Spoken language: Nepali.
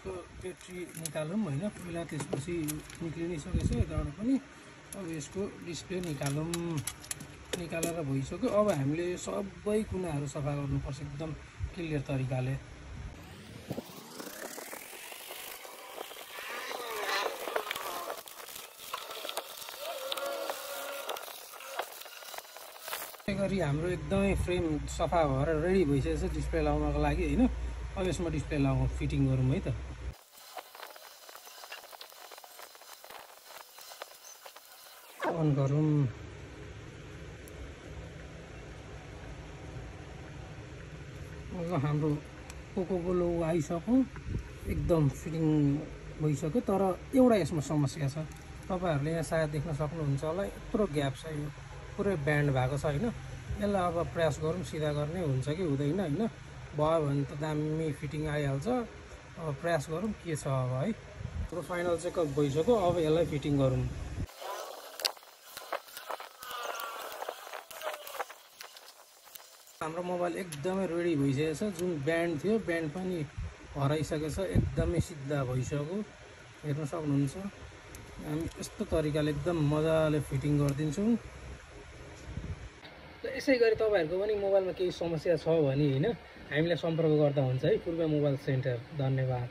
यसको ब्याट्री निकालौँ हैन। पहिला त्यसपछि निक्लिनै सकेछ यताबाट पनि। अब यसको डिस्प्ले निकालौँ। निकालेर भइसक्यो। अब हामीले सबै कुनाहरू सफा गर्नुपर्छ एकदम क्लियर तरिकाले। गरी हाम्रो एकदमै फ्रेम सफा भएर रेडी भइसकेको छ डिस्प्ले लगाउनको लागि हैन। अब यसमा डिस्प्ले लगाउँ फिटिङ गरौँ है त। अन गरौँ। अब हाम्रो पोकोको लोगो आइसक्यो। एकदम फिटिङ भइसक्यो। तर एउटा यसमा समस्या छ। तपाईहरुले यहाँ सायद देख्न सक्नुहुन्छ होला यत्रो ग्याप छ। यो पुरै ब्यान्ड भएको छ हैन। यसलाई अब प्रेस गरौँ सिधा गर्ने हुन्छ कि हुँदैन हैन। भयो भने त दामी फिटिङ आइहाल्छ। अब प्रेस गरौँ के छ अब है। हाम्रो फाइनल चेकअप भइसक्यो। अब यसलाई फिटिङ गरौँ। हाम्रो मोबाइल एकदमै रेडी भइसकेको छ। जुन ब्यान्ड थियो ब्यान्ड पनि हराइसकेको छ। एकदमै सिधा भइसक्यो। हेर्न सक्नुहुन्छ। हामी यस्तो तरिकाले एकदम मजाले फिटिङ गरिदिन्छौँ। यसै गरी तपाईहरुको पनि मोबाइलमा केही समस्या छ भने हैन हामीलाई सम्पर्क गर्दा हुन्छ है। पूर्व मोबाइल सेन्टर। धन्यवाद।